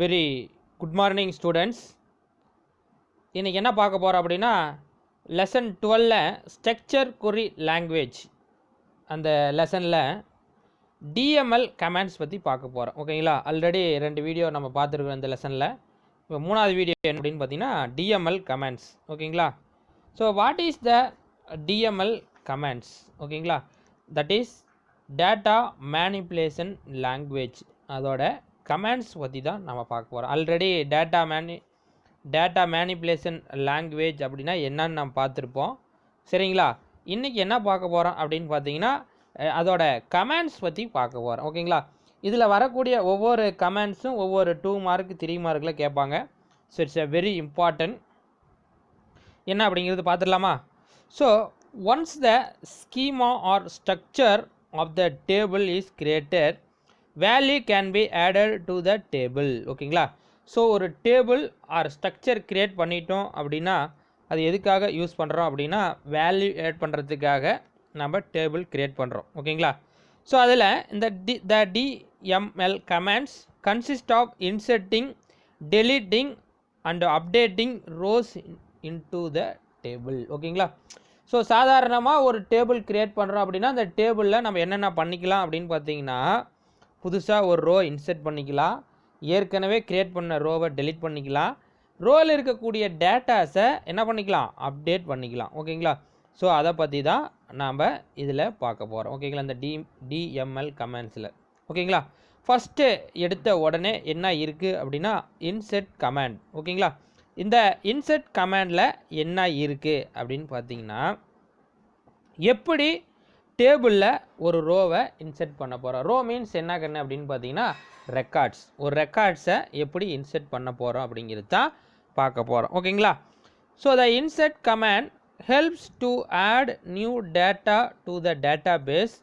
Very good morning students. இன்றைக்கி என்ன பார்க்க போகிறோம் அப்படின்னா லெசன் 12 ஸ்ட்ரக்சர் கொரி லாங்குவேஜ் அந்த லெசனில் டிஎம்எல் கமாண்ட்ஸ் பற்றி பார்க்க போகிறோம். ஓகேங்களா, ஆல்ரெடி 2 வீடியோ நம்ம பார்த்துருக்கோம் இந்த லெசனில். இப்போ 3வது வீடியோ என்ன அப்படின்னு பார்த்தீங்கன்னா டிஎம்எல் கமாண்ட்ஸ். ஓகேங்களா, so what is the DML commands? ஓகேங்களா, that is data manipulation language. அதோட கமாண்ட்ஸ் பற்றி தான் நம்ம பார்க்க போகிறோம். ஆல்ரெடி டேட்டா மேனிப்புலேஷன் லாங்குவேஜ் அப்படின்னா என்னன்னு நம்ம பார்த்துருப்போம். சரிங்களா, இன்றைக்கி என்ன பார்க்க போகிறோம் அப்படின்னு பார்த்தீங்கன்னா அதோட கமாண்ட்ஸ் பற்றி பார்க்க போகிறோம். ஓகேங்களா, இதில் வரக்கூடிய ஒவ்வொரு கமாண்ட்ஸும் ஒவ்வொரு 2 மார்க் 3 மார்க்கில் கேட்பாங்க. So it's a very important. என்ன அப்படிங்கிறது பார்த்துடலாமா? So once the schema or structure of the table is created, value can be added to the table. ஓகேங்களா, ஸோ ஒரு டேபிள் ஆர் ஸ்ட்ரக்சர் க்ரியேட் பண்ணிட்டோம் அப்படின்னா அது எதுக்காக யூஸ் பண்ணுறோம் அப்படின்னா வேல்யூ ஆட் பண்ணுறதுக்காக நம்ம டேபிள் க்ரியேட் பண்ணுறோம். ஓகேங்களா, ஸோ அதில் இந்த DML commands consist of inserting, deleting and updating rows into the table. ஓகேங்களா, ஸோ சாதாரணமாக ஒரு டேபிள் க்ரியேட் பண்ணுறோம் அப்படின்னா அந்த டேபிளில் நம்ம என்னென்ன பண்ணிக்கலாம் அப்படின்னு பார்த்தீங்கன்னா புதுசாக ஒரு ரோ இன்சர்ட் பண்ணிக்கலாம், ஏற்கனவே க்ரியேட் பண்ண ரோவை டெலிட் பண்ணிக்கலாம், ரோவில் இருக்கக்கூடிய டேட்டாஸை என்ன பண்ணிக்கலாம், அப்டேட் பண்ணிக்கலாம். ஓகேங்களா, ஸோ அதை பற்றி தான் நாம் இதில் பார்க்க போகிறோம். ஓகேங்களா, இந்த டிஎம்எல் கமாண்ட்ஸில். ஓகேங்களா, ஃபஸ்ட்டு எடுத்த உடனே என்ன இருக்குது அப்படின்னா இன்செர்ட் கமாண்ட். ஓகேங்களா, இந்த இன்செர்ட் கமாண்டில் என்ன இருக்குது அப்படின்னு பார்த்தீங்கன்னா எப்படி டேபிளில் ஒரு ரோவை இன்செர்ட் பண்ண போகிறோம். ரோ மீன்ஸ் என்ன கண்ணு அப்படின்னு பார்த்தீங்கன்னா ரெக்கார்ட்ஸ். ஒரு ரெக்கார்ட்ஸை எப்படி இன்செர்ட் பண்ண போகிறோம் அப்படிங்கிறது தான் பார்க்க போகிறோம். ஓகேங்களா, so the insert command helps to add new data to the database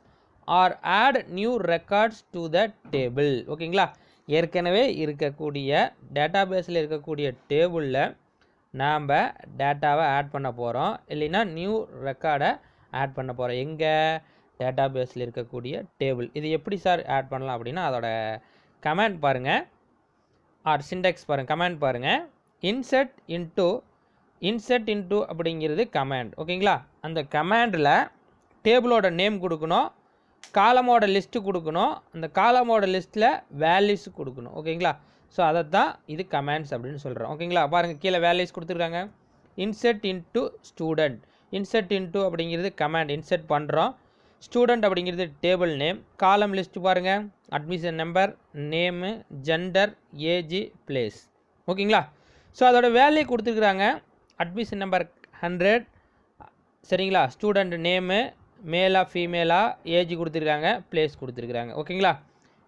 or add new records to the table. ஓகேங்களா, ஏற்கனவே இருக்கக்கூடிய டேட்டாபேஸில் இருக்கக்கூடிய டேபிளில் நாம் டேட்டாவை ஆட் பண்ண போகிறோம், இல்லைன்னா நியூ ரெக்கார்டை ஆட் பண்ண போகிறோம். எங்கே? டேட்டாபேஸில் இருக்கக்கூடிய டேபிள். இது எப்படி சார் ஆட் பண்ணலாம் அப்படின்னா அதோட கமாண்ட் பாருங்கள், ஆர் சிண்டெக்ஸ் பாருங்கள், கமாண்ட் பாருங்கள். இன்செர்ட் இன்ட்டு அப்படிங்கிறது கமாண்ட். ஓகேங்களா, அந்த கமாண்டில் டேபிளோட நேம் கொடுக்கணும், காலமோட லிஸ்ட்டு கொடுக்கணும், அந்த காலமோட லிஸ்ட்டில் வேல்யூஸ் கொடுக்கணும். ஓகேங்களா, ஸோ அதை தான் இது கமாண்ட்ஸ் அப்படின்னு சொல்கிறோம். ஓகேங்களா, பாருங்கள் கீழே வேல்யூஸ் கொடுத்துருக்காங்க. Insert into student. Insert into அப்படிங்கிறது கமாண்ட், இன்செர்ட் பண்ணுறோம். ஸ்டூடெண்ட் அப்படிங்கிறது டேபிள் நேம். காலம் லிஸ்ட்டு பாருங்கள், admission number, name, gender, age, place. ஓகேங்களா, ஸோ அதோட வேல்யூ கொடுத்துருக்குறாங்க. Admission number 100. சரிங்களா, ஸ்டூடெண்ட் நேமு மேலா ஃபீமேலா, ஏஜ் கொடுத்துருக்காங்க, பிளேஸ் கொடுத்துருக்குறாங்க. ஓகேங்களா,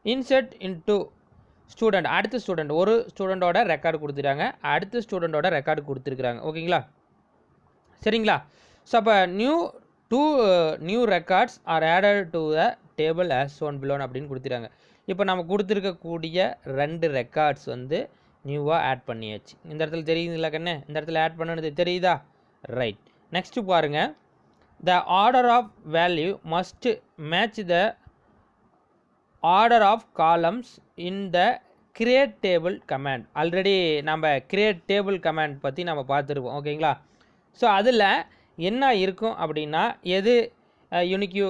இன்செர்ட் இன்ட்டு ஸ்டூடெண்ட், அடுத்த ஸ்டூடெண்ட், ஒரு ஸ்டூடெண்ட்டோட ரெக்கார்டு கொடுத்துருக்காங்க, அடுத்த ஸ்டூடெண்ட்டோட ரெக்கார்டு கொடுத்துருக்குறாங்க. ஓகேங்களா, சரிங்களா, ஸோ அப்போ new records are added to the table as shown below அப்படின்னு கொடுத்துருக்காங்க. இப்போ நம்ம கொடுத்துருக்கக்கூடிய 2 ரெக்கார்ட்ஸ் வந்து நியூவாக ஆட் பண்ணியாச்சு. இந்த இடத்துல தெரியுதுங்களா கண்ணே? இந்த இடத்துல ஆட் பண்ணது தெரியுதா? ரைட். நெக்ஸ்ட்டு பாருங்கள், the order of value must match the order of columns in the create table command. Already நம்ம கிரியேட் டேபிள் கமாண்ட் பற்றி நம்ம பார்த்துருப்போம். ஓகேங்களா, ஸோ அதில் என்ன இருக்கும் அப்படின்னா எது யூனிக்யூ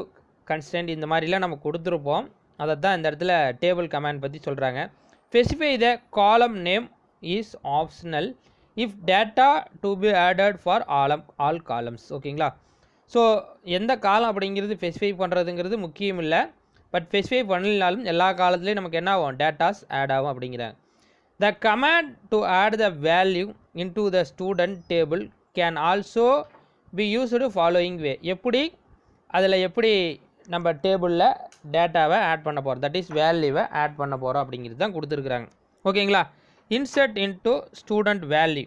கன்ஸ்டன்ட் இந்த மாதிரிலாம் நம்ம கொடுத்துருப்போம். அதை தான் இந்த இடத்துல டேபிள் கமாண்ட் பற்றி சொல்கிறாங்க. Specify the column name is optional if data to be added for all columns. ஓகேங்களா, ஸோ எந்த காலம் அப்படிங்கிறது ஸ்பெசிஃபை பண்ணுறதுங்கிறது முக்கியம் இல்லை, பட் ஸ்பெசிஃபை பண்ணலினாலும் எல்லா காலத்துலேயும் நமக்கு என்ன ஆகும், டேட்டாஸ் ஆட் ஆகும் அப்படிங்கிறாங்க. The command to add the value into the student table can also be used following way. எப்படி நம்ம டேபிளில் டேட்டாவை ஆட் பண்ண போகிறோம், தட் இஸ் வேல்யூவை ஆட் பண்ண போகிறோம் அப்படிங்கிறது தான் கொடுத்துருக்குறாங்க. ஓகேங்களா, insert into student value.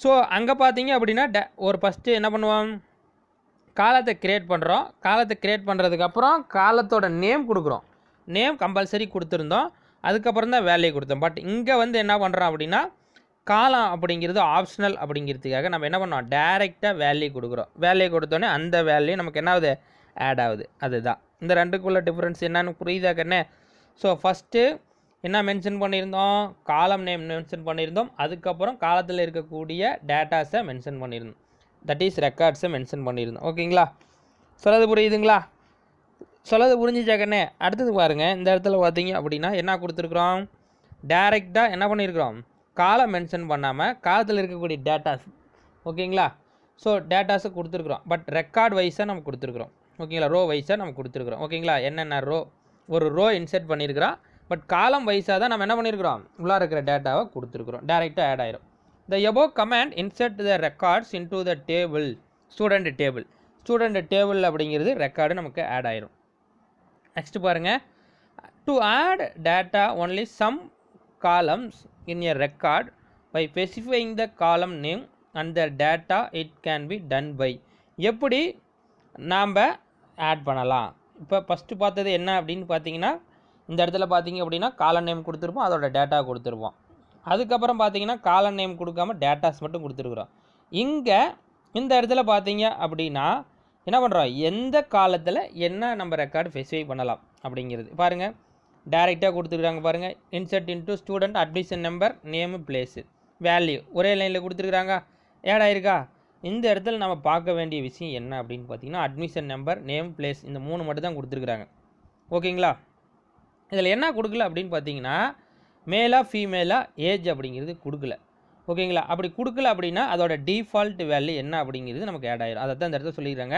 So அங்கே பார்த்தீங்க அப்படின்னா ஒரு ஃபஸ்ட்டு என்ன பண்ணுவோம், காலத்தை க்ரியேட் பண்ணுறோம். காலத்தை க்ரியேட் பண்ணுறதுக்கப்புறம் காலத்தோட நேம் கொடுக்குறோம். நேம் கம்பல்சரி கொடுத்துருந்தோம், அதுக்கப்புறம் தான் வேல்யூ கொடுத்தோம். பட் இங்கே வந்து என்ன பண்ணுறோம் அப்படின்னா காலம் அப்படிங்கிறது ஆப்ஷனல் அப்படிங்கிறதுக்காக நம்ம என்ன பண்ணோம், டைரெக்டாக வேல்யூ கொடுக்குறோம். வேல்யூ கொடுத்தோன்னே அந்த வேல்யூ நமக்கு என்ன ஆகுது, ஆட் ஆகுது. அதுதான் இந்த 2க்குள்ள டிஃப்ரென்ஸ் என்னன்னு புரியுதா கண்ணே? ஸோ ஃபஸ்ட்டு என்ன மென்ஷன் பண்ணியிருந்தோம், காலம் நேம் மென்ஷன் பண்ணியிருந்தோம், அதுக்கப்புறம் காலத்தில் இருக்கக்கூடிய டேட்டாஸை மென்ஷன் பண்ணியிருந்தோம், தட் இஸ் ரெக்கார்ட்ஸை மென்ஷன் பண்ணியிருந்தோம். ஓகேங்களா, சொல்லது புரியுதுங்களா? சொல்லது புரிஞ்சுச்சாக்கண்ணே. அடுத்தது பாருங்கள், இந்த இடத்துல பார்த்தீங்க அப்படின்னா என்ன கொடுத்துருக்குறோம், டைரெக்டாக என்ன பண்ணியிருக்கிறோம், காலம் மென்ஷன் பண்ணாமல் காலத்தில் இருக்கக்கூடிய டேட்டாஸ். ஓகேங்களா, ஸோ டேட்டாஸை கொடுத்துருக்குறோம், பட் ரெக்கார்ட் வைஸாக நம்ம கொடுத்துருக்குறோம். ஓகேங்களா, ரோ வைஸாக நம்ம கொடுத்துருக்குறோம். ஓகேங்களா, என்னென்ன ரோ, ஒரு ரோ இன்செர்ட் பண்ணியிருக்கிறோம், பட் காலம் வைஸாக தான் நம்ம என்ன பண்ணியிருக்கிறோம், உள்ளே இருக்கிற டேட்டாவை கொடுத்துருக்குறோம், டேரெக்டாக ஆட் ஆயிரும். The above command insert the records into the table, student table. Student table அப்படிங்கிறது ரெக்கார்டு நமக்கு ஆட் ஆயிரும். நெக்ஸ்ட் பாருங்கள், to add data only some columns in a record by specifying the column name and the data it can be done by. எப்படி நாம் add பண்ணலாம்? இப்போ first பார்த்தது என்ன அப்படின்னு பார்த்தீங்கன்னா, இந்த இடத்துல பார்த்தீங்க அப்படின்னா காலம் நேம் கொடுத்துருப்போம், அதோட டேட்டா கொடுத்துருப்போம். அதுக்கப்புறம் பார்த்தீங்கன்னா காலம் நேம் கொடுக்காம டேட்டாஸ் மட்டும் கொடுத்துருக்குறோம். இங்கே இந்த இடத்துல பார்த்தீங்க அப்படின்னா என்ன பண்ணுறோம், எந்த காலத்தில் என்ன நம்ம ரெக்கார்டு ஸ்பெசிஃபை பண்ணலாம் அப்படிங்கிறது பாருங்கள், டைரெக்டாக கொடுத்துருக்குறாங்க பாருங்கள். Insert into student admission number name place value ஒரே லைனில் கொடுத்துருக்குறாங்க, ஆட் ஆயிருக்கா? இந்த இடத்துல நம்ம பார்க்க வேண்டிய விஷயம் என்ன அப்படின்னு பார்த்தீங்கன்னா, அட்மிஷன் நம்பர் நேம் பிளேஸ் இந்த 3 மட்டும் தான் கொடுத்துருக்குறாங்க. ஓகேங்களா, இதில் என்ன கொடுக்கல அப்படின்னு பார்த்தீங்கன்னா, மேலா ஃபீமேலா ஏஜ் அப்படிங்கிறது கொடுக்கல. ஓகேங்களா, அப்படி கொடுக்கல அப்படின்னா அதோட டிஃபால்ட் வேல்யூ என்ன அப்படிங்கிறது நமக்கு ஆட் ஆயிரும். அதை தான் இந்த இடத்துல சொல்லிடுறாங்க.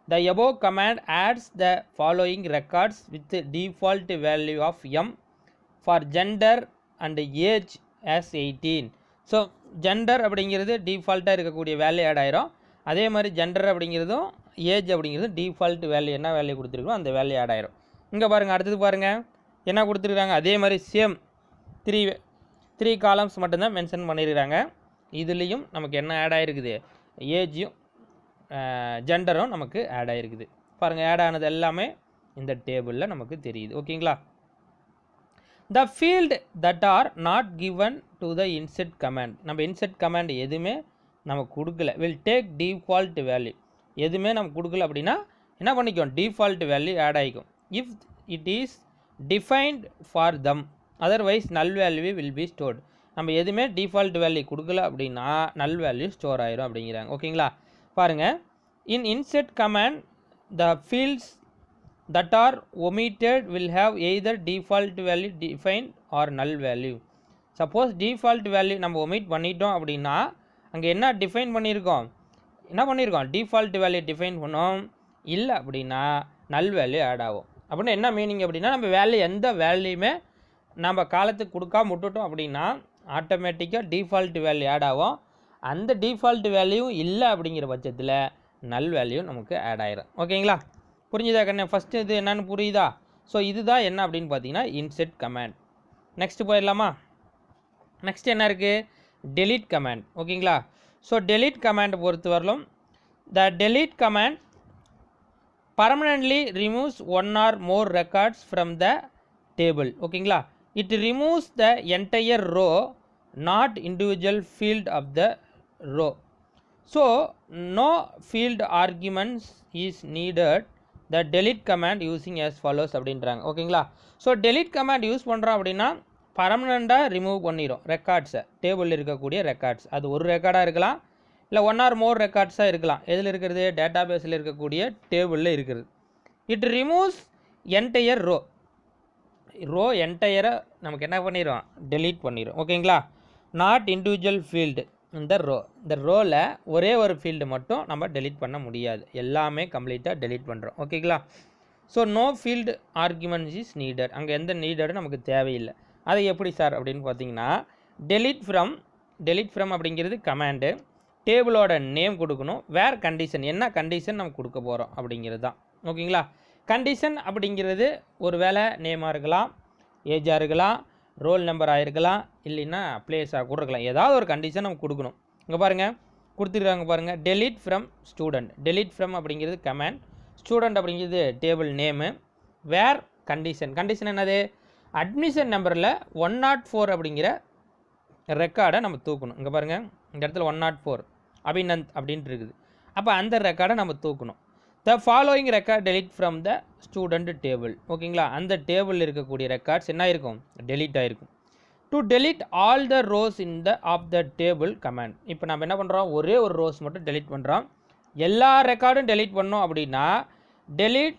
The above command adds the following records with default value of M for gender and age as 18. So gender அப்படிங்கிறது டிஃபால்ட்டாக இருக்கக்கூடிய வேல்யூ ஆட் ஆயிரும். அதே மாதிரி ஜெண்டர் அப்படிங்கிறதும் ஏஜ் அப்படிங்கிறதும் டிஃபால்ட் வேல்யூ என்ன வேல்யூ கொடுத்துருக்கோம் அந்த வேல்யூ ஆட் ஆயிரும். இங்கே பாருங்கள், அடுத்தது பாருங்கள் என்ன கொடுத்துருக்காங்க, அதே மாதிரி சேம் த்ரீ காலம்ஸ் மட்டும்தான் மென்ஷன் பண்ணியிருக்கிறாங்க. இதுலேயும் நமக்கு என்ன ஆட் ஆகிருக்குது, ஏஜும் ஜெண்டரும் நமக்கு ஆட் ஆகிருக்குது. பாருங்கள், ஆட் ஆனது எல்லாமே இந்த டேபிளில் நமக்கு தெரியுது. ஓகேங்களா, the field that R not given to the insert command. நம்ம இன்செர்ட் கமாண்ட் எதுவுமே நம்ம கொடுக்கல, வில் டேக் டிஃபால்ட் வேல்யூ. எதுவுமே நம்ம கொடுக்கல அப்படின்னா என்ன பண்ணிக்கும், டிஃபால்ட் வேல்யூ ஆட் ஆகிக்கும். If it is defined for them otherwise நல் வேல்யூ வில் பி ஸ்டோர்டு. நம்ம எதுவுமே டிஃபால்ட் வேல்யூ கொடுக்கல அப்படின்னா நல் வேல்யூ ஸ்டோர் ஆயிரும் அப்படிங்கிறாங்க. ஓகேங்களா, பாருங்கள், in insert command the fields that are omitted will have either default value defined or null value. Suppose default value நம்ம omit பண்ணிட்டோம் அப்படின்னா அங்கே என்ன டிஃபைன் பண்ணியிருக்கோம், டிஃபால்ட் வேல்யூ டிஃபைன் பண்ணோம், இல்லை அப்படின்னா நல் வேல்யூ ஆட் ஆகும். அப்படின்னா என்ன மீனிங் அப்படின்னா, நம்ம வேல்யூ எந்த வேல்யூமே நம்ம காலத்துக்கு கொடுக்காம விட்டுட்டோம் அப்படின்னா ஆட்டோமேட்டிக்காக டிஃபால்ட் வேல்யூ ஆட் ஆகும். அந்த டிஃபால்ட் வேல்யூ இல்லை அப்படிங்கிற பட்சத்தில் நல் வேல்யூ நமக்கு ஆட் ஆயிரும். ஓகேங்களா, புரிஞ்சுதா கண்ணே? ஃபஸ்ட்டு இது என்னன்னு புரியுதா? ஸோ இதுதான் என்ன அப்படின்னு பார்த்தீங்கன்னா இன்செர்ட் கமாண்ட். நெக்ஸ்ட் போயிடலாமா? நெக்ஸ்ட் என்ன இருக்குது, டெலீட் கமாண்ட். ஓகேங்களா, ஸோ டெலீட் கமாண்ட் பொறுத்த வரலும் the delete command permanently removes one or more records from the table. ஓகேங்களா, it removes the entire row not individual field of the row. So no field arguments is needed the delete command using as follows அப்படின்றாங்க. ஓகேங்களா, so delete command use பண்ணுறோம் அப்படின்னா பர்மனெண்ட்டாக remove பண்ணிடும் ரெக்கார்ட்ஸை, டேபிளில் இருக்கக்கூடிய records. அது ஒரு ரெக்கார்டாக இருக்கலாம், இல்லை ஒன் ஆர் மோர் ரெக்கார்ட்ஸாக இருக்கலாம். எதில் இருக்கிறது, டேட்டா பேஸில் இருக்கக்கூடிய டேபிளில் இருக்கிறது. இட் ரிமூவ்ஸ் என்டையர் ரோ என்டையரை நமக்கு என்ன பண்ணிடும், டெலீட் பண்ணிடும். ஓகேங்களா, நாட் இண்டிவிஜுவல் ஃபீல்டு. இந்த ரோவில் ஒரே ஒரு ஃபீல்டு மட்டும் நம்ம டெலீட் பண்ண முடியாது, எல்லாமே கம்ப்ளீட்டாக டெலீட் பண்ணுறோம். ஓகேங்களா, so no field arguments is needed. அங்கே எந்த நீடடும் நமக்கு தேவையில்லை. அது எப்படி சார் அப்படின்னு பார்த்தீங்கன்னா, டெலீட் ஃப்ரம் அப்படிங்கிறது கமாண்டு, டேபிளோட நேம் கொடுக்கணும், வேர் கண்டிஷன், என்ன கண்டிஷன் நம்ம கொடுக்க போகிறோம் அப்படிங்கிறது தான். ஓகேங்களா, கண்டிஷன் அப்படிங்கிறது ஒரு வேளை நேமாக இருக்கலாம், ஏஜாக இருக்கலாம், ரோல் நம்பராக இருக்கலாம், இல்லைன்னா பிளேஸாக கூட இருக்கலாம். ஏதாவது ஒரு கண்டிஷன் நம்ம கொடுக்கணும். இங்கே பாருங்கள் கொடுத்துருக்காங்க பாருங்கள், delete from student. Delete from அப்படிங்கிறது கமாண்ட், ஸ்டூடெண்ட் அப்படிங்கிறது டேபிள் நேமு, வேர் கண்டிஷன் என்னது, அட்மிஷன் நம்பரில் 104 அப்படிங்கிற ரெக்கார்டை நம்ம தூக்கணும். இங்கே பாருங்கள், இந்த இடத்துல 104 அபிநந்த் அப்படின்ட்டு இருக்குது. அப்போ அந்த ரெக்கார்டை நம்ம தூக்கணும். The following record delete from the student table. ஓகேங்களா, அந்த டேபிளில் இருக்கக்கூடிய ரெக்கார்ட்ஸ் என்ன ஆயிருக்கும், டெலிட் ஆகிருக்கும். To delete all the rows in the of the table command. இப்போ நம்ம என்ன பண்ணுறோம், ஒரே ஒரு ரோஸ் மட்டும் டெலிட் பண்ணுறோம். எல்லா ரெக்கார்டும் டெலிட் பண்ணோம் அப்படின்னா டெலிட்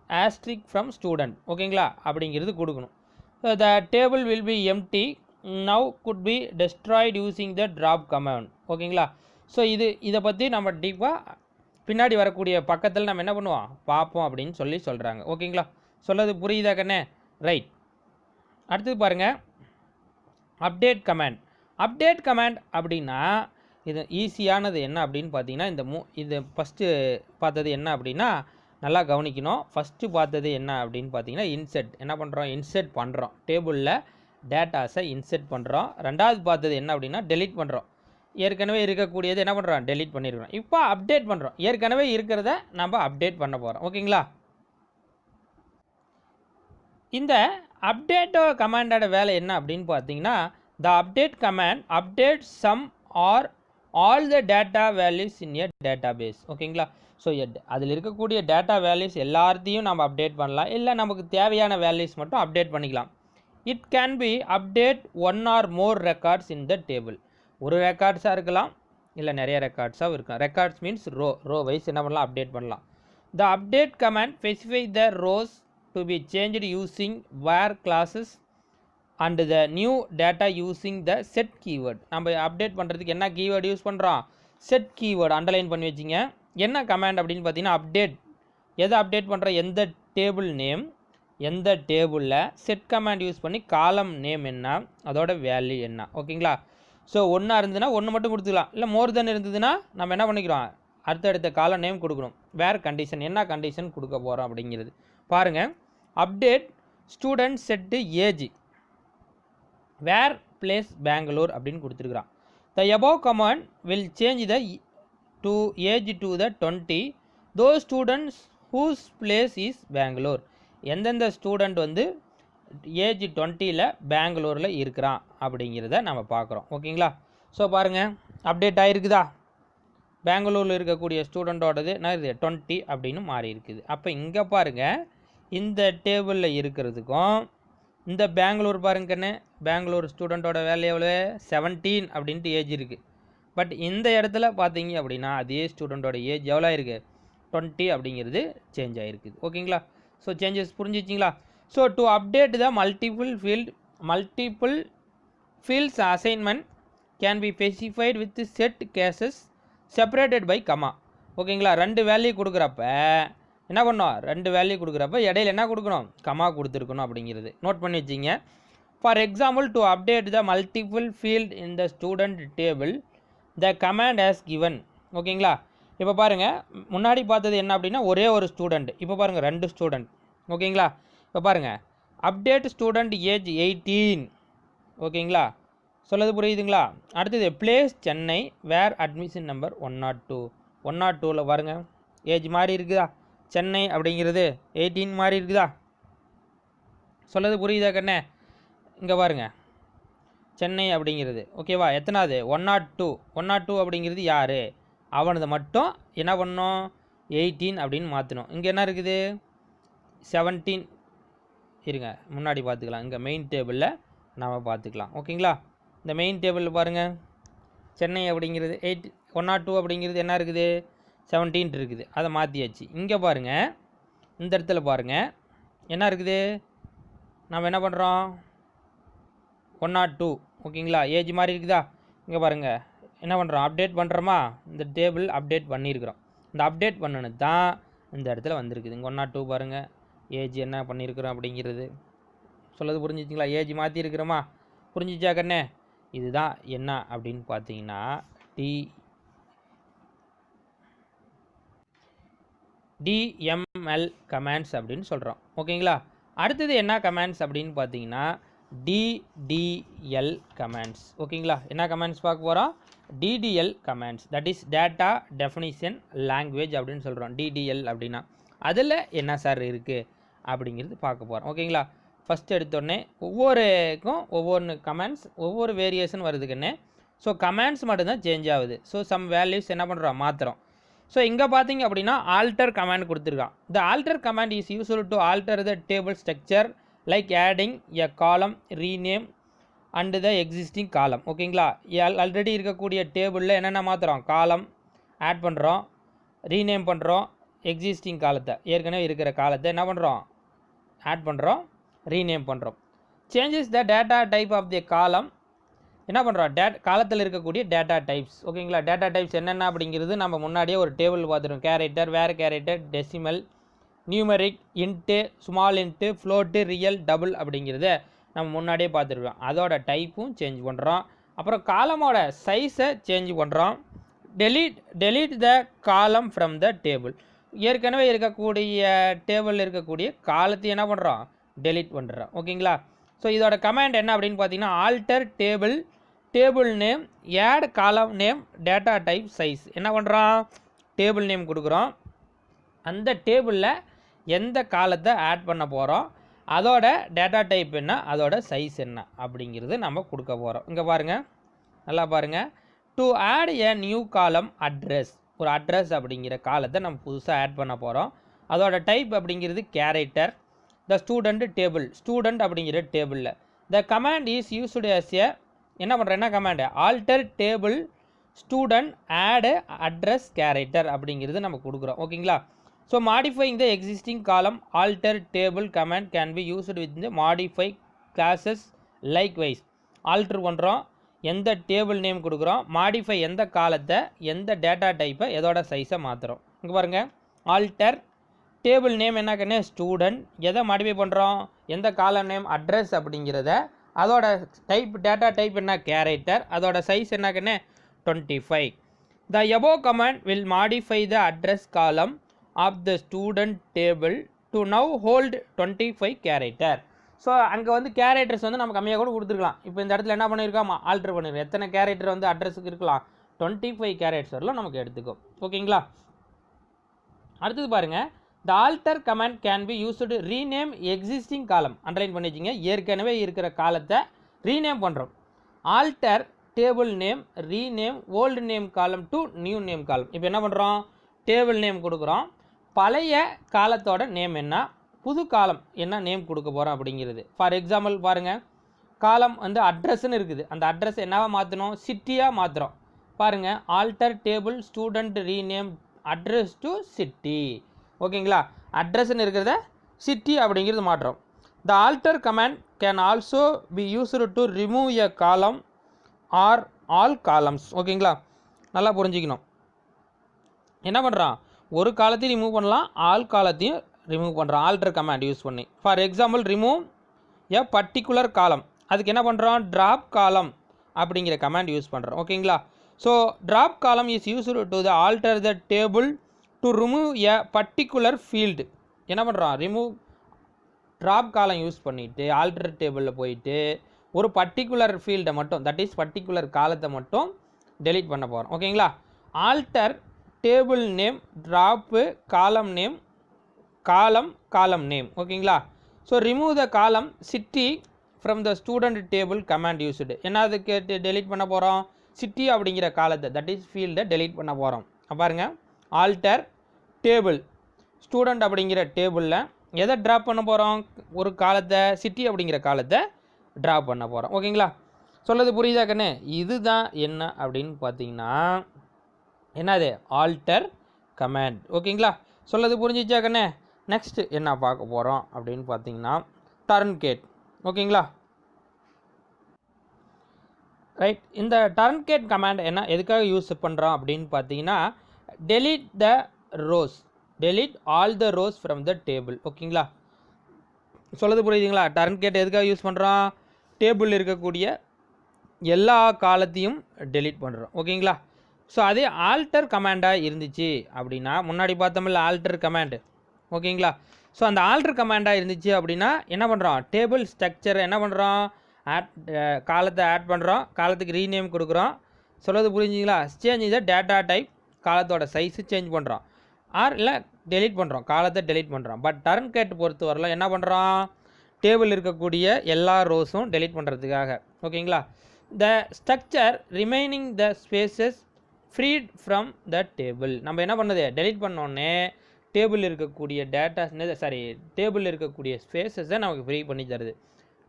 ஆஸ்ட்ரிக் ஃப்ரம் ஸ்டூடெண்ட். ஓகேங்களா, அப்படிங்கிறது கொடுக்கணும். So the table will be empty now could be destroyed using the drop command. ஓகேங்களா, ஸோ இதை பற்றி நம்ம டீப்பாக பின்னாடி வரக்கூடிய பக்கத்தில் நம்ம என்ன பண்ணுவோம் பார்ப்போம் அப்படின்னு சொல்கிறாங்க. ஓகேங்களா, சொல்லது புரியுதா கண்ணே? ரைட். அடுத்தது பாருங்கள், அப்டேட் கமாண்ட். அப்டேட் கமாண்ட் அப்படின்னா இது ஈஸியானது என்ன அப்படின்னு பார்த்தீங்கன்னா, இது ஃபஸ்ட்டு பார்த்தது என்ன அப்படின்னா நல்லா கவனிக்கணும். ஃபஸ்ட்டு பார்த்தது என்ன அப்படின்னு பார்த்தீங்கன்னா இன்செட். என்ன பண்ணுறோம், இன்செட் பண்ணுறோம், டேபிளில் டேட்டாஸை இன்செட் பண்ணுறோம். ரெண்டாவது பார்த்தது என்ன அப்படின்னா டெலிட் பண்ணுறோம். ஏற்கனவே இருக்கக்கூடியது என்ன பண்ணுறோம், டெலிட் பண்ணியிருக்கிறோம். இப்போ அப்டேட் பண்ணுறோம், ஏற்கனவே இருக்கிறத நம்ம அப்டேட் பண்ண போகிறோம். ஓகேங்களா, இந்த அப்டேட் கமாண்டோட வேலை என்ன அப்படின்னு பார்த்தீங்கன்னா, the update command update some or all the data values in a database. ஓகேங்களா, ஸோ அதில் இருக்கக்கூடிய டேட்டா வேல்யூஸ் எல்லாத்தையும் நம்ம அப்டேட் பண்ணலாம், இல்லை நமக்கு தேவையான வேல்யூஸ் மட்டும் அப்டேட் பண்ணிக்கலாம். It can be update one or more records in the table. ஒரு ரெக்கார்ட்ஸாக இருக்கலாம், இல்லை நிறைய ரெக்கார்ட்ஸாக இருக்கலாம். ரெக்கார்ட்ஸ் மீன்ஸ் ரோ வைஸ் என்ன பண்ணலாம், அப்டேட் பண்ணலாம். த update command specify the rose to be changed using where classes and the new data using the set keyword. நம்ம அப்டேட் பண்ணுறதுக்கு என்ன கீவேர்டு யூஸ் பண்ணுறோம், செட் கீவேர்டு அண்டர்லைன் பண்ணி வச்சிங்க. என்ன கமாண்ட் அப்படின்னு பார்த்தீங்கன்னா அப்டேட். எதை அப்டேட் பண்ணுற, எந்த டேபிள் நேம், எந்த டேபிளில் செட் கமாண்ட் யூஸ் பண்ணி காலம் நேம் என்ன, அதோட வேல்யூ என்ன. ஓகேங்களா, ஸோ ஒன்றா இருந்ததுன்னா ஒன்று மட்டும் கொடுத்துக்கலாம், இல்லை மோர் தென் இருந்ததுன்னா நம்ம என்ன பண்ணிக்கிறோம், அடுத்தடுத்த காலம் நேம் கொடுக்கணும். வேர் கண்டிஷன், என்ன கண்டிஷன் கொடுக்க போகிறோம் அப்படிங்கிறது பாருங்கள். அப்டேட் ஸ்டூடெண்ட் செட்டு ஏஜ் வேர் பிளேஸ் பெங்களூர் அப்படின்னு கொடுத்துருக்குறான். த above command will change the to age to the 20 those students whose place is Bangalore. எந்தெந்த ஸ்டூடெண்ட் வந்து ஏஜ் 20ல் பெங்களூரில் இருக்கிறான் அப்படிங்கிறத நம்ம பார்க்குறோம். ஓகேங்களா, ஸோ பாருங்கள் அப்டேட் ஆகிருக்குதா, பெங்களூரில் இருக்கக்கூடிய ஸ்டூடெண்ட்டோடது நான் இது 20 அப்படின்னு மாறி இருக்குது. அப்போ இங்கே பாருங்கள், இந்த டேபிளில் இருக்கிறதுக்கும் இந்த பெங்களூர் பாருங்கன்னு, பெங்களூர் ஸ்டூடெண்ட்டோட வேல்யூ எவ்வளோ 17 அப்படின்ட்டு ஏஜ் இருக்குது. பட் இந்த இடத்துல பார்த்தீங்க அப்படின்னா அதே ஸ்டூடெண்ட்டோட ஏஜ் எவ்வளோ இருக்குது, 20 அப்படிங்கிறது சேஞ்ச் ஆகிருக்குது. ஓகேங்களா, ஸோ சேஞ்சஸ் புரிஞ்சிச்சிங்களா. So to update the multiple fields assignment can be specified with set cases separated by comma. ஓகேங்களா, ரெண்டு வேல்யூ கொடுக்குறப்ப என்ன பண்ணோம், ரெண்டு வேல்யூ கொடுக்குறப்ப இடையில என்ன கொடுக்கணும், கமா கொடுத்துருக்கணும் அப்படிங்கிறது நோட் பண்ணி வச்சிங்க. For example, to update the multiple field in the student table the command has given. ஓகேங்களா, இப்போ பாருங்கள் முன்னாடி பார்த்தது என்ன அப்படின்னா ஒரே ஒரு ஸ்டூடெண்ட், இப்போ பாருங்கள் ரெண்டு ஸ்டூடெண்ட். ஓகேங்களா, இப்போ பாருங்கள் அப்டேட் ஸ்டூடெண்ட் ஏஜ் 18. ஓகேங்களா, சொல்லது புரியுதுங்களா. அடுத்தது பிளேஸ் சென்னை வேர் அட்மிஷன் நம்பர் 102. 102ல் பாருங்கள் ஏஜ் மாறி இருக்குதா, சென்னை அப்படிங்கிறது 18 மாறி இருக்குதா, சொல்லது புரியுதா கண்ணே. இங்கே பாருங்கள் சென்னை அப்படிங்கிறது ஓகேவா, எத்தனாவது 102. 102 அப்படிங்கிறது யார், அவனது மட்டும் என்ன பண்ணோம் 18 அப்படின்னு மாற்றணும். இங்கே என்ன இருக்குது 17 இருங்க, முன்னாடி பார்த்துக்கலாம். இங்கே மெயின் டேபிளில் நாம் பார்த்துக்கலாம். ஓகேங்களா, இந்த மெயின் டேபிளில் பாருங்கள் சென்னை அப்படிங்கிறது 102 அப்படிங்கிறது என்ன இருக்குது 17 இருக்குது, அதை மாற்றியாச்சு. இங்கே பாருங்கள் இந்த இடத்துல பாருங்கள் என்ன இருக்குது, நம்ம என்ன பண்ணுறோம் 102. ஓகேங்களா, ஏஜ் மாதிரி இருக்குதா. இங்கே பாருங்கள் என்ன பண்ணுறோம், அப்டேட் பண்ணுறோமா, இந்த டேபிள் அப்டேட் பண்ணியிருக்கிறோம். இந்த அப்டேட் பண்ணது தான் இந்த இடத்துல வந்திருக்குது. இங்கே 102 பாருங்கள் ஏஜ் என்ன பண்ணியிருக்கிறோம் அப்படிங்கிறது சொல்லது புரிஞ்சிச்சிங்களா. ஏஜ் மாற்றிருக்கிறோமா, புரிஞ்சிச்சா கண்ணே. இதுதான் என்ன அப்படின்னு பார்த்தீங்கன்னா டிஎம்எல் கமாண்ட்ஸ் அப்படின்னு சொல்கிறோம். ஓகேங்களா, அடுத்தது என்ன கமாண்ட்ஸ் அப்படின்னு பார்த்தீங்கன்னா டிடிஎல் கமாண்ட்ஸ். ஓகேங்களா, என்ன கமாண்ட்ஸ் பார்க்க போகிறோம், DDL commands, that is data definition language அப்படின்னு சொல்கிறோம். டிடிஎல் அப்படின்னா அதில் என்ன சார் இருக்குது அப்படிங்கிறது பார்க்க போகிறோம். ஓகேங்களா, ஃபஸ்ட் எடுத்தோடனே ஒவ்வொருக்கும் ஒவ்வொரு கமாண்ட்ஸ் ஒவ்வொரு வேரியேஷன் வருதுக்குன்னு. ஸோ கமாண்ட்ஸ் மட்டும்தான் சேஞ்ச் ஆகுது. ஸோ சம் வேல்யூஸ் என்ன பண்ணுறோம் மாற்றுறோம். ஸோ இங்கே பார்த்தீங்க அப்படின்னா ஆல்டர் கமாண்ட் கொடுத்துருக்கான். த alter command is useful to alter the table structure like adding எ காலம், ரீநேம் அண்டு த எக்ஸிஸ்டிங் காலம். ஓகேங்களா, ஆல்ரெடி இருக்கக்கூடிய டேபிளில் என்னென்ன மாற்றுறோம், காலம் ஆட் பண்ணுறோம், ரீநேம் பண்ணுறோம், எக்ஸிஸ்டிங் காலத்தை ஏற்கனவே இருக்கிற காலத்தை என்ன பண்ணுறோம், ஆட் பண்ணுறோம், ரீநேம் பண்ணுறோம். Changes the data type of the column, என்ன பண்ணுறோம், காலத்தில் இருக்கக்கூடிய டேட்டா டைப்ஸ். ஓகேங்களா, டேட்டா டைப்ஸ் என்னென்ன அப்படிங்கிறது நம்ம முன்னாடியே ஒரு டேபிள் பார்த்துருவோம். Character, var character, decimal, numeric, int, small int, float, real, double அப்படிங்கிறத நம்ம முன்னாடியே பார்த்துருக்கோம். அதோட டைப்பும் சேஞ்ச் பண்ணுறோம். அப்புறம் காலமோட சைஸை சேஞ்ச் பண்ணுறோம். டெலீட் த காலம் ஃப்ரம் த டேபிள். ஏற்கனவே இருக்கக்கூடிய டேபிளில் இருக்கக்கூடிய காலத்தை என்ன பண்ணுறோம், டெலீட் பண்ணுறோம். ஓகேங்களா, ஸோ இதோட கமாண்ட் என்ன அப்படின்னு பார்த்தீங்கன்னா, alter table name, add column name, data type, size. என்ன பண்ணுறோம், டேபிள் நேம் கொடுக்குறோம், அந்த டேபிளில் எந்த காலத்தை ஆட் பண்ண போகிறோம், அதோட டேட்டா டைப் என்ன, அதோட சைஸ் என்ன அப்படிங்கிறது நம்ம கொடுக்க போகிறோம். இங்கே பாருங்கள், நல்லா பாருங்கள். To add a new column address, ஒரு அட்ரஸ் அப்படிங்கிற காலத்தை நம்ம புதுசாக ஆட் பண்ண போகிறோம். அதோட டைப் அப்படிங்கிறது character. The student table, student அப்படிங்கிற டேபிளில் the command is used as a, என்ன பண்ணுறேன், என்ன command, alter table student add address character அப்படிங்கிறது நம்ம கொடுக்குறோம். ஓகேங்களா, so modifying the existing column, alter table command can be used with the modify clauses likewise. Alter பண்ணுறோம், எந்த table name கொடுக்குறோம், மாடிஃபை எந்த காலத்தை, எந்த டேட்டா டைப்பை, எதோட சைஸை மாற்றுறோம். இங்கே பாருங்கள், ஆல்டர் டேபிள் நேம் என்னக்கண்ணே, ஸ்டூடெண்ட், எதை மாடிஃபை பண்ணுறோம், எந்த காலம் நேம், அட்ரஸ் அப்படிங்கிறத, அதோட டைப், டேட்டா டைப் என்ன, கேரக்டர், அதோட சைஸ் என்னக்கண்ணே 25. The above command will modify the address column of the student table to now hold 25 character. So அங்கே வந்து கேரக்டர்ஸ் வந்து நம்ம கம்மியாக கூட கொடுத்துருக்கலாம். இப்போ இந்த இடத்துல என்ன பண்ணியிருக்கோம், ஆல்டர் பண்ணியிருக்கோம். எத்தனை கேரக்டர் வந்து அட்ரஸுக்கு இருக்கலாம், 25 கேரக்டர்ஸ் வரலாம் நமக்கு எடுத்துக்கும். ஓகேங்களா, அடுத்தது பாருங்கள், த alter command can be used rename existing காலம். அண்டர்லைன் பண்ணி வச்சுங்க, ஏற்கனவே இருக்கிற காலத்தை ரீநேம் பண்ணுறோம். Alter table name, rename old name காலம் டு நியூ நேம் காலம். இப்போ என்ன பண்ணுறோம், டேபிள் நேம் கொடுக்குறோம், பழைய காலத்தோட நேம் என்ன, புது காலம் என்ன நேம் கொடுக்க போகிறோம் அப்படிங்கிறது. ஃபார் எக்ஸாம்பிள் பாருங்கள், காலம் வந்து அட்ரஸ்ன்னு இருக்குது, அந்த அட்ரஸ் என்னவா மாற்றணும், சிட்டியாக மாற்றுறோம். பாருங்கள், alter table student rename address to city. ஓகேங்களா, அட்ரஸ்ன்னு இருக்கிறத சிட்டி அப்படிங்கிறது மாற்றுறோம். The alter command can also be used to remove a column or all columns. ஓகேங்களா, நல்லா புரிஞ்சிக்கணும். என்ன பண்ணுறான், ஒரு காலத்தையும் ரிமூவ் பண்ணலாம், ஆல் காலத்தையும் ரிமூவ் பண்ணுறான் ஆல்டர் கமாண்ட் யூஸ் பண்ணி. For example, remove a particular காலம், அதுக்கு என்ன பண்ணுறோம், ட்ராப் காலம் அப்படிங்கிற கமாண்ட் யூஸ் பண்ணுறோம். ஓகேங்களா, ஸோ ட்ராப் காலம் is used to the alter the table to remove a particular field. என்ன பண்ணுறோம், ரிமூவ் ட்ராப் காலம் யூஸ் பண்ணிவிட்டு ஆல்டர் டேபிளில் போயிட்டு ஒரு பர்டிகுலர் ஃபீல்டை மட்டும், தட் இஸ் பர்டிகுலர் காலத்தை மட்டும் டெலீட் பண்ண போகிறோம். ஓகேங்களா, ஆல்டர் டேபிள் நேம், ட்ராப்பு காலம் நேம், காலம் நேம். ஓகேங்களா, ஸோ ரிமூவ் த காலம் city from the student table command used. என்ன கேட்டு டெலீட் பண்ண போகிறோம், சிட்டி அப்படிங்கிற காலத்தை, தட் இஸ் ஃபீல்டை டெலீட் பண்ண போகிறோம். பாருங்கள், ஆல்டர் டேபிள் ஸ்டூடெண்ட் அப்படிங்கிற டேபிளில் எதை ட்ராப் பண்ண போகிறோம், ஒரு காலத்தை, சிட்டி அப்படிங்கிற காலத்தை ட்ராப் பண்ண போகிறோம். ஓகேங்களா, சொல்லது புரியுதா கண்ணு? இதுதான் என்ன அப்படின்னு பார்த்தீங்கன்னா, என்னது, ஆல்டர் கமாண்ட். ஓகேங்களா, சொல்லது புரிஞ்சிச்சா கண்ணு? நெக்ஸ்ட் என்ன பார்க்க போகிறோம் அப்படின்னு பார்த்தீங்கன்னா, டர்ன்கேட். ஓகேங்களா, ரைட். இந்த டர்ன்கேட் கமாண்ட் என்ன எதுக்காக யூஸ் பண்ணுறோம் அப்படின்னு பார்த்தீங்கன்னா, delete the rose, delete all the rows from the table. ஓகேங்களா, சொல்லது புரியுதுங்களா? டர்ன்கேட் எதுக்காக யூஸ் பண்ணுறோம், டேபிள் இருக்கக்கூடிய எல்லா காலத்தையும் டெலீட் பண்ணுறோம். ஓகேங்களா, ஸோ அதே ஆல்டர் கமாண்டாக இருந்துச்சு அப்படின்னா, முன்னாடி பார்த்தோம்ல ஆல்டர் கமாண்டு. ஓகேங்களா, ஸோ அந்த ஆல்டர் கமாண்டாக இருந்துச்சு அப்படின்னா என்ன பண்ணுறோம், டேபிள் ஸ்ட்ரக்சர் என்ன பண்ணுறோம், காலத்தை ஆட் பண்ணுறோம், காலத்துக்கு ரீநேம் கொடுக்குறோம். சொல்கிறது புரிஞ்சுங்களா? சேஞ்ச் த டேட்டா டைப், காலத்தோட சைஸு சேஞ்ச் பண்ணுறோம், ஆர் இல்லை டெலீட் பண்ணுறோம், காலத்தை டெலீட் பண்ணுறோம். பட் டர்ன்கேட் பொறுத்த வரலாம் என்ன பண்ணுறோம், டேபிள் இருக்கக்கூடிய எல்லா ரோஸும் டெலீட் பண்ணுறதுக்காக. ஓகேங்களா, த structure remaining the spaces freed from the table. நம்ம என்ன பண்ணது, டெலிட் பண்ணோடனே டேபிள் இருக்கக்கூடிய டேபிள் இருக்கக்கூடிய ஸ்பேசஸை நமக்கு ஃப்ரீ பண்ணி தருது.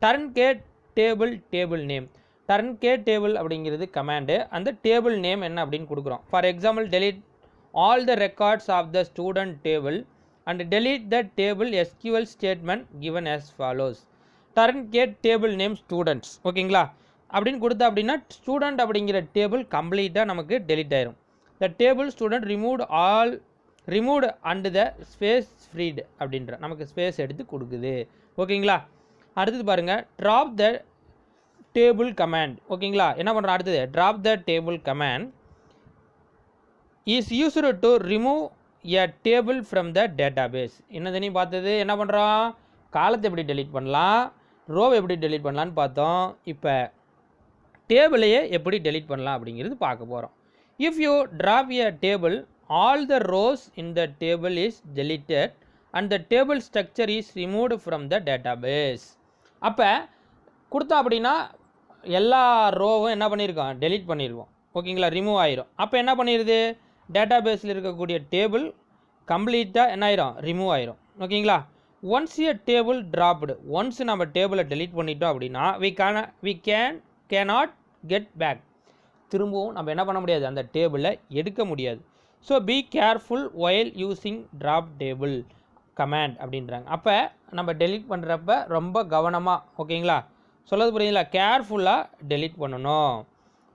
டர்ன்கேட் டேபிள் நேம். டர்ன்கேட் டேபிள் அப்படிங்கிறது கமாண்டு. அந்த டேபிள் நேம் என்ன அப்படின்னு கொடுக்குறோம். For example delete all the records of the student table and delete the table SQL statement given as follows. Truncate table name students. ஓகேங்களா, அப்படின்னு கொடுத்தா அப்படின்னா ஸ்டூடெண்ட் அப்படிங்கிற டேபிள் கம்ப்ளீட்டாக நமக்கு டெலிட் ஆயிரும். த table student removed and the space freed அப்படின்ற நமக்கு ஸ்பேஸ் எடுத்து கொடுக்குது. ஓகேங்களா, அடுத்தது பாருங்கள், ட்ராப் த டேபிள் கமாண்ட். ஓகேங்களா, என்ன பண்ணுறோம் அடுத்தது, drop the table command is used to remove a table from the database. என்னதுன்னு பார்த்தது, என்ன பண்ணுறோம், காலத்தை எப்படி டெலிட் பண்ணலாம், ரோவை எப்படி டெலிட் பண்ணலான்னு பார்த்தோம். இப்போ டேபிளையே எப்படி டெலிட் பண்ணலாம் அப்படிங்கிறது பார்க்க போகிறோம். If you drop a table, all the rows in the table is deleted and the table structure is removed from the database. அப்போ கொடுத்தா அப்படின்னா எல்லா ரோவும் என்ன பண்ணியிருக்கோம், டெலிட் பண்ணியிருக்கோம். ஓகேங்களா, ரிமூவ் ஆயிரும். அப்போ என்ன பண்ணிடுது, டேட்டாபேஸில் இருக்கக்கூடிய டேபிள் கம்ப்ளீட்டாக என்ன ஆயிரும், ரிமூவ் ஆயிரும். ஓகேங்களா, ஒன்ஸ் எ டேபிள் ட்ராப்டு, ஒன்ஸ் நம்ம டேபிளை டெலிட் பண்ணிட்டோம் அப்படின்னா we cannot get back. திரும்பவும் நம்ம என்ன பண்ண முடியாது, அந்த டேபிளை எடுக்க முடியாது. So be careful while using drop table command அப்படின்றாங்க. அப்போ நம்ம டெலிட் பண்ணுறப்ப ரொம்ப கவனமாக, ஓகேங்களா, சொல்லது புரியுதுங்களா, கேர்ஃபுல்லாக டெலிட் பண்ணணும்.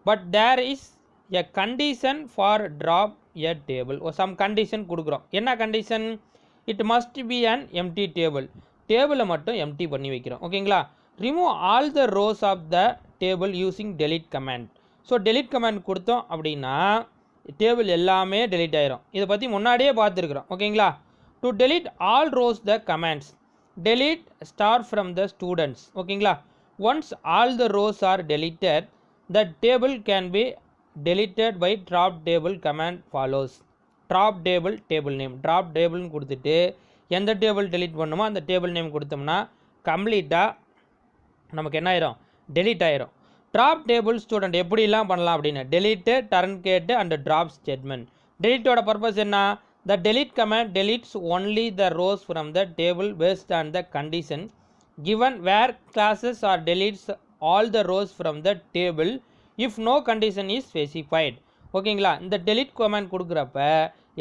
But there is a condition for drop a table. Some condition கொடுக்குறோம். என்ன condition, it must be an empty table. டேபிளை மட்டும் எம்டி பண்ணி வைக்கிறோம். ஓகேங்களா, remove all the rows of the table using delete command. So delete command கொடுத்தோம் அப்படின்னா table எல்லாமே டெலிட் ஆயிரும். இதை பற்றி முன்னாடியே பார்த்துருக்குறோம். ஓகேங்களா, to delete all rows the commands delete star from the students. ஓகேங்களா, once all the rows are deleted the table can be deleted by drop table command follows. Drop table name, drop டேபிள்னு கொடுத்துட்டு எந்த table delete பண்ணுமோ அந்த table name கொடுத்தோம்னா கம்ப்ளீட்டாக நமக்கு என்ன ஆயிரும், டெலிட் ஆயிரும். ட்ராப் டேபிள் ஸ்டூடெண்ட் எப்படிலாம் பண்ணலாம் அப்படின்னு, delete, truncate and drop statement. டெலிட்டோட பர்பஸ் என்ன, the delete command deletes only the rows from the table based on the condition given where classes or deletes all the rows from the table if no condition is specified. ஓகேங்களா, இந்த delete command கொடுக்குறப்ப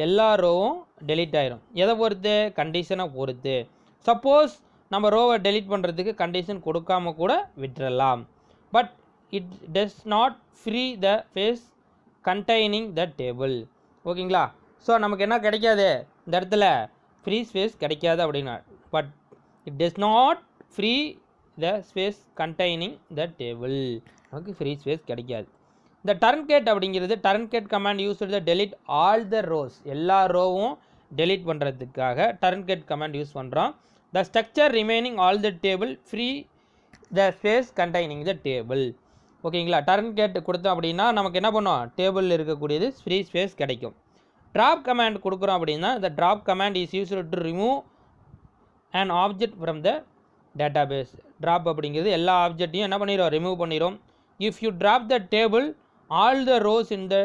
எல்லா ரோவும் delete ஆயிரும். எதை பொறுத்து, கண்டிஷனை பொறுத்து. Suppose நம்ம ரோவை டெலிட் பண்ணுறதுக்கு கண்டிஷன் கொடுக்காம கூட விட்டுறலாம். But it does not free the space containing the table. ஓகேங்களா, ஸோ நமக்கு என்ன கிடைக்காது, இந்த இடத்துல ஃப்ரீ ஸ்பேஸ் கிடைக்காது அப்படின்னா. But it does not free the space containing the table, நமக்கு ஃப்ரீ ஸ்பேஸ் கிடைக்காது. இந்த டர்ன்கேட் அப்படிங்கிறது, truncate command use the delete all the rows, எல்லா ரோவும் டெலிட் பண்ணுறதுக்காக டர்ன்கேட் கமாண்ட் யூஸ் பண்ணுறோம். The structure remaining all the table free the space containing the table. ஓகேங்களா, டர்ன்கேட் கொடுத்தோம் அப்படின்னா நமக்கு என்ன பண்ணும், டேபிளில் இருக்கக்கூடியது ஃப்ரீ ஸ்பேஸ் கிடைக்கும். ட்ராப் கமாண்ட் கொடுக்குறோம் அப்படின்னா the drop command is used to remove an object from the database. drop அப்படிங்கிறது எல்லா ஆப்ஜெக்ட்டையும் என்ன பண்ணிடும், ரிமூவ் பண்ணிடும். if you drop the table all the rows in the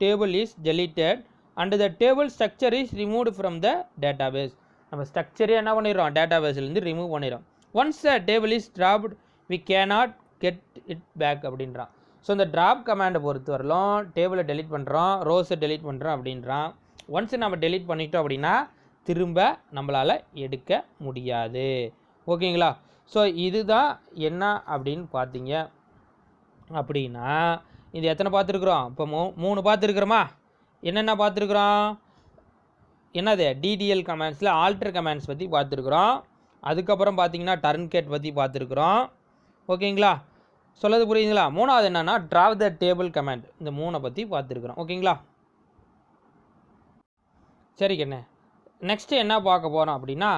table is deleted and the table structure is removed from the database. நம்ம ஸ்ட்ரக்சரே என்ன பண்ணிடுறோம், டேட்டாபேஸ்லேருந்து remove பண்ணிடும். once the table is dropped we cannot get it back அப்படின்றான். So இந்த drop கமாண்டை பொறுத்த வரலும் டேபிளை டெலிட் பண்ணுறோம், ரோஸை டெலிட் பண்ணுறோம் அப்படின்றான். ஒன்ஸ் நம்ம டெலிட் பண்ணிட்டோம் அப்படின்னா திரும்ப நம்மளால் எடுக்க முடியாது. ஓகேங்களா, ஸோ இதுதான் என்ன அப்படின்னு பார்த்தீங்க அப்படின்னா, இது எத்தனை பார்த்துருக்குறோம், இப்போ 3 பார்த்துருக்குறோமா. என்னென்ன பார்த்துருக்குறோம், என்னது டிடிஎல் கமாண்ட்ஸில் ஆல்டர் கமாண்ட்ஸ் பற்றி பார்த்துருக்குறோம். அதுக்கப்புறம் பார்த்தீங்கன்னா டர்ன்கேட் பற்றி பார்த்துருக்குறோம். ஓகேங்களா, சொல்லது புரியுதுங்களா. மூணாவது என்னன்னா ட்ராப் த டேபிள் கமாண்ட். இந்த 3 பற்றி பார்த்துருக்குறோம். ஓகேங்களா, சரிங்கண்ணே. நெக்ஸ்ட்டு என்ன பார்க்க போகிறோம் அப்படின்னா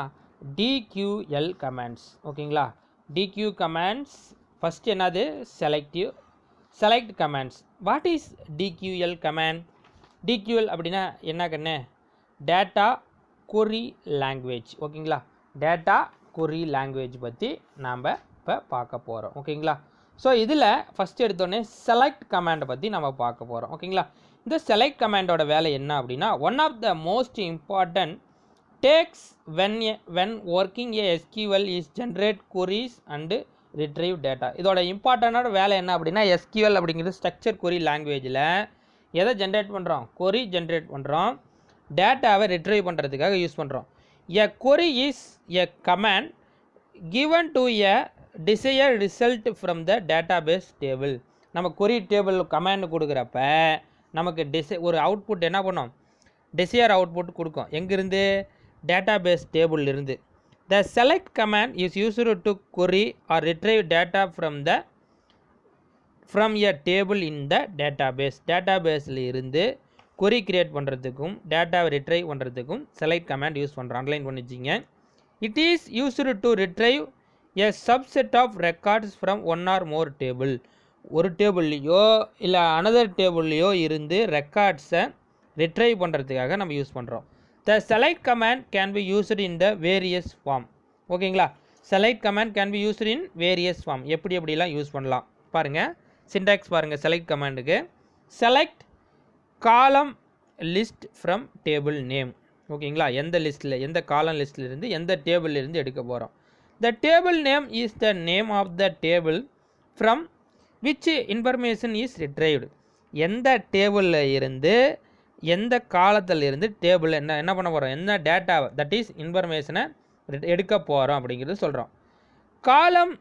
டிக்யூஎல் கமாண்ட்ஸ். ஓகேங்களா, டிக்யூ கமாண்ட்ஸ் ஃபஸ்ட்டு என்னது, select commands. What is DQL command? DQL அப்படின்னா என்ன கண்ணே, டேட்டா கொரி லாங்குவேஜ். ஓகேங்களா, டேட்டா கொரி லாங்குவேஜ் பற்றி நாம் இப்போ பார்க்க போகிறோம். ஓகேங்களா, ஸோ இதில் ஃபஸ்ட் எடுத்தோடனே செலக்ட் கமாண்டை பற்றி நம்ம பார்க்க போகிறோம். ஓகேங்களா? இந்த செலக்ட் கமாண்டோட வேலை என்ன அப்படின்னா, one of the most important tasks when working a SQL is generate queries and retrieve data. இதோட இம்பார்ட்டண்டான வேலை என்ன அப்படின்னா, எஸ்கியூஎல் அப்படிங்கிறது ஸ்ட்ரக்சர் query லாங்குவேஜில் எதை ஜென்ரேட் பண்ணுறோம்? query ஜென்ரேட் பண்ணுறோம், டேட்டாவை ரிட்ரைவ் பண்ணுறதுக்காக யூஸ் பண்ணுறோம். எ query is a command given to a desired result from the database table. நம்ம query டேபிள் கமாண்ட் கொடுக்குறப்ப நமக்கு ஒரு அவுட்புட் என்ன பண்ணோம்? டெசியர் அவுட்புட் கொடுக்கும். எங்கிருந்து? டேட்டாபேஸ் டேபிள் இருந்து. The select command is used to query or retrieve data from a table in the database. டேட்டாபேஸில் இருந்து query கிரியேட் பண்ணுறதுக்கும் டேட்டாவை ரிட்ரைவ் பண்ணுறதுக்கும் select command யூஸ் பண்ணுறோம். Underline பண்ணிச்சிங்க. It is used to retrieve a subset of records from one or more table. ஒரு டேபிள்லையோ இல்லை another டேபிள்லையோ இருந்து ரெக்கார்ட்ஸை retrieve பண்ணுறதுக்காக நம்ம யூஸ் பண்ணுறோம். The select command can be used in the various form. ஓகேங்களா? select command can be used in various form. எப்படிலாம் use பண்ணலாம் பாருங்கள். சின்டாக்ஸ் பாருங்கள். select கமாண்டுக்கு select column list from table name. ஓகேங்களா? எந்த லிஸ்ட்டில், எந்த காலம் லிஸ்ட்டில் இருந்து எந்த டேபிள் இருந்து எடுக்க போகிறோம். The table name is the name of the table from which information is retrieved. எந்த டேபிளில் இருந்து எந்த காலத்தில் இருந்து டேபிள் என்ன பண்ண போகிறோம், என்ன டேட்டா தட் இஸ் இன்ஃபர்மேஷனை எடுக்க போகிறோம் அப்படிங்கிறது சொல்கிறோம். Column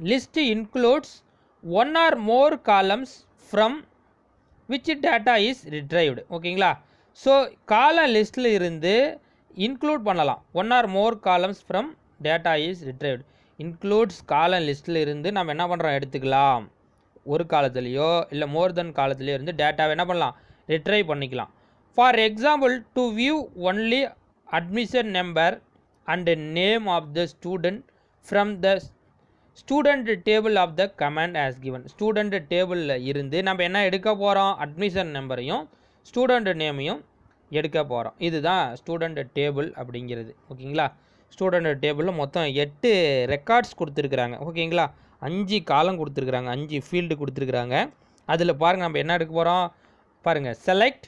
list includes one or more columns from which data is retrieved. ஓகேங்களா? ஸோ காலம் லிஸ்ட்டில் இருந்து இன்க்ளூட் பண்ணலாம். One or more columns from data is retrieved. Includes column லிஸ்ட்டில் இருந்து நம்ம என்ன பண்ணுறோம், எடுத்துக்கலாம். ஒரு காலத்துலேயோ இல்லை மோர் தென் காலத்துலேயோ இருந்து டேட்டாவை என்ன பண்ணலாம், ரிட்ரைவ் பண்ணிக்கலாம். For example, to view only admission number and name of the student from the student table of the command as given. Student டேபிளில் இருந்து நம்ம என்ன எடுக்க போகிறோம், அட்மிஷன் நம்பரையும் ஸ்டூடெண்ட் நேமையும் எடுக்க போகிறோம். இதுதான் ஸ்டூடெண்ட் டேபிள் அப்படிங்கிறது. ஓகேங்களா? ஸ்டூடெண்ட் டேபிளில் மொத்தம் 8 ரெக்கார்ட்ஸ் கொடுத்துருக்குறாங்க. ஓகேங்களா? 5 காலம் கொடுத்துருக்குறாங்க, 5 ஃபீல்டு கொடுத்துருக்குறாங்க. அதில் பாருங்கள் நம்ம என்ன எடுக்க போகிறோம் பாருங்கள். Select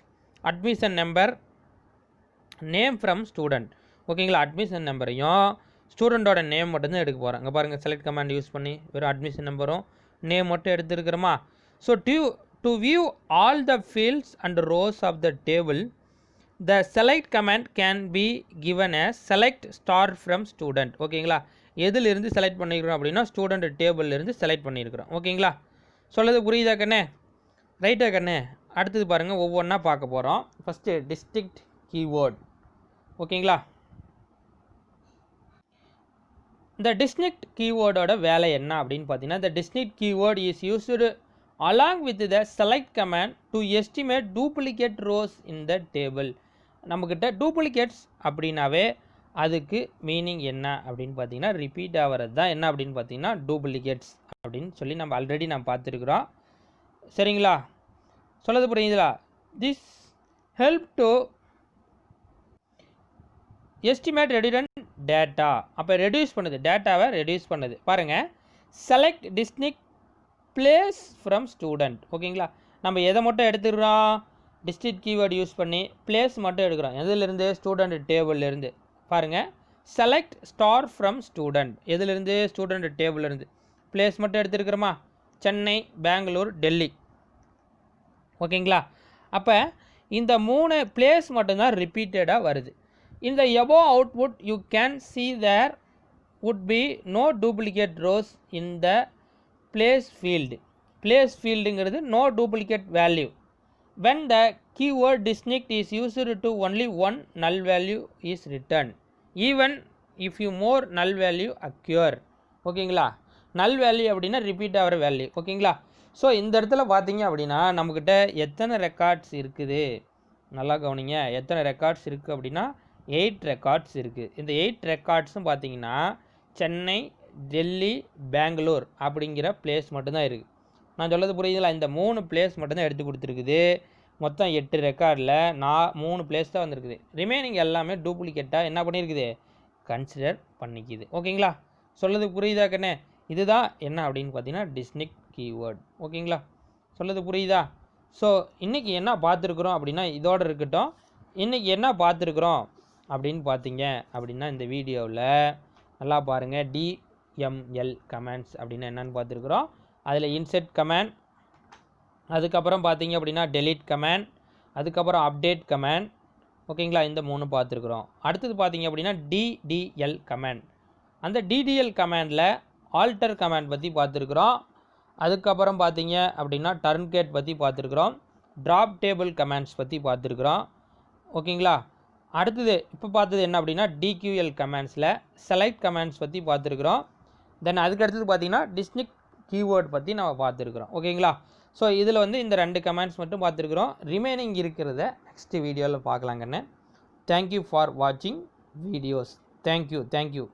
admission number name from student. ஓகேங்களா? அட்மிஷன் நம்பரையும் ஸ்டூடெண்ட்டோட நேம் மட்டும்தான் எடுக்க போகிறோம். இங்கே பாருங்கள், செலக்ட் கமாண்ட் யூஸ் பண்ணி வெறும் அட்மிஷன் நம்பரும் நேம் மட்டும் எடுத்துருக்கிறோமா. So to view all the fields and rows of the table the select command can be given as select star from student. ஓகேங்களா? எதிலிருந்து செலக்ட் பண்ணியிருக்கிறோம் அப்படின்னா ஸ்டூடெண்ட் டேபிள்லேருந்து செலக்ட் பண்ணியிருக்கிறோம். ஓகேங்களா? சொல்லது புரியுதா கண்ணே? ரைட்டா கண்ணே? அடுத்தது பாருங்கள், ஒவ்வொன்றா பார்க்க போகிறோம். First district keyword. ஓகேங்களா? இந்த டிஸ்ட்ரிக்ட் கீவேர்டோட வேலை என்ன அப்படின்னு பார்த்தீங்கன்னா, the district keyword is used along with the select command to estimate duplicate rows in the table. நம்மக்கிட்ட டூப்ளிகேட்ஸ் அப்படின்னாவே அதுக்கு மீனிங் என்ன அப்படின்னு பார்த்தீங்கன்னா, ரிப்பீட் ஆகிறது தான் என்ன அப்படின்னு பார்த்தீங்கன்னா டூப்ளிகேட்ஸ் அப்படின்னு சொல்லி நம்ம ஆல்ரெடி பார்த்துருக்குறோம். சரிங்களா? சொல்லது புரியுதுங்களா? This help to estimate redundant data. அப்போ ரெடியூஸ் பண்ணுது, டேட்டாவை ரெடியூஸ் பண்ணுது. பாருங்கள், select distinct place from student. ஓகேங்களா? நம்ம எதை மட்டும் எடுத்துக்கிறோம், டிஸ்ட்ரிக்ட் கீவேர்டு யூஸ் பண்ணி பிளேஸ் மட்டும் எடுக்கிறோம். எதுலேருந்து, ஸ்டூடெண்ட் டேபிள்லேருந்து. பாருங்கள், செலக்ட் ஸ்டார் ஃப்ரம் ஸ்டூடெண்ட். எதுலேருந்து, ஸ்டூடெண்ட் டேபிள்லேருந்து. பிளேஸ் மட்டும் எடுத்துருக்கிறோமா, சென்னை, பெங்களூர், டெல்லி. ஓகேங்களா? அப்போ இந்த 3 பிளேஸ் மட்டும்தான் ரிப்பீட்டடாக வருது. In the above output you can see there would be no duplicate rows in the place field. Place fieldங்கிறது no duplicate value. When the keyword district is used to only one null value is returned, even if you more null value occur. ஓகேங்களா? null value அப்படின்னா repeat ஆகிற value. ஓகேங்களா? So இந்த இடத்துல பார்த்தீங்க அப்படின்னா நம்மக்கிட்ட எத்தனை ரெக்கார்ட்ஸ் இருக்குது, நல்லா கவனிங்க. எத்தனை ரெக்கார்ட்ஸ் இருக்குது அப்படின்னா 8 ரெக்கார்ட்ஸ் இருக்குது. இந்த 8 ரெக்கார்ட்ஸும் பார்த்தீங்கன்னா சென்னை, டெல்லி, பெங்களூர் அப்படிங்கிற பிளேஸ் மட்டும்தான் இருக்குது. நான் சொல்லது புரியுதுங்களா? இந்த 3 பிளேஸ் மட்டும்தான் எடுத்து கொடுத்துருக்குது. மொத்தம் 8 ரெக்கார்டில் 3 பிளேஸ் தான் வந்திருக்குது. ரிமைனிங் எல்லாமே டூப்ளிகேட்டாக என்ன பண்ணியிருக்குது, கன்சிடர் பண்ணிக்குது. ஓகேங்களா? சொல்லது புரியுதா கண்ணே? இதுதான் என்ன அப்படின்னு பார்த்தீங்கன்னா டிஸ்னிக் கீவேர்ட். ஓகேங்களா, சொல்லுறது புரியுதா? ஸோ இன்றைக்கி என்ன பார்த்துருக்குறோம் அப்படின்னா இதோடு இருக்கட்டும். இன்றைக்கி என்ன பார்த்துருக்குறோம் அப்படின்னு பார்த்தீங்க அப்படின்னா இந்த வீடியோவில் நல்லா பாருங்கள். டிஎம்எல் கமெண்ட்ஸ் அப்படின்னா என்னென்னு பார்த்துருக்குறோம். அதில் இன்செர்ட் கமெண்ட், அதுக்கப்புறம் பார்த்தீங்க அப்படின்னா டெலீட் கமெண்ட், அதுக்கப்புறம் அப்டேட் கமெண்ட். ஓகேங்களா, இந்த 3 பார்த்துருக்குறோம். அடுத்தது பார்த்தீங்க அப்படின்னா டிடிஎல் கமெண்ட். அந்த டிடிஎல் கமெண்டில் ஆல்டர் கமெண்ட் பற்றி பார்த்துருக்குறோம். அதுக்கப்புறம் பார்த்தீங்க அப்படின்னா டர்ன்கேட் பற்றி பார்த்துருக்குறோம். ட்ராப் டேபிள் கமெண்ட்ஸ் பற்றி பார்த்துருக்குறோம். ஓகேங்களா, அடுத்தது இப்போ பார்த்தது என்ன அப்படின்னா டிக்யூஎல் கமெண்ட்ஸில் செலக்ட் கமெண்ட்ஸ் பற்றி பார்த்துருக்குறோம். தென் அதுக்கு அடுத்தது பார்த்தீங்கன்னா டிஸ்னிக் கீவேர்ட் பற்றி நம்ம பார்த்துருக்குறோம். ஓகேங்களா, ஸோ இதில் வந்து இந்த 2 கமெண்ட்ஸ் மட்டும் பார்த்துருக்குறோம். ரிமைனிங் இருக்கிறத நெக்ஸ்ட் வீடியோவில் பார்க்கலாங்கண்ணே. தேங்க்யூ ஃபார் வாட்சிங் வீடியோஸ். தேங்க்யூ.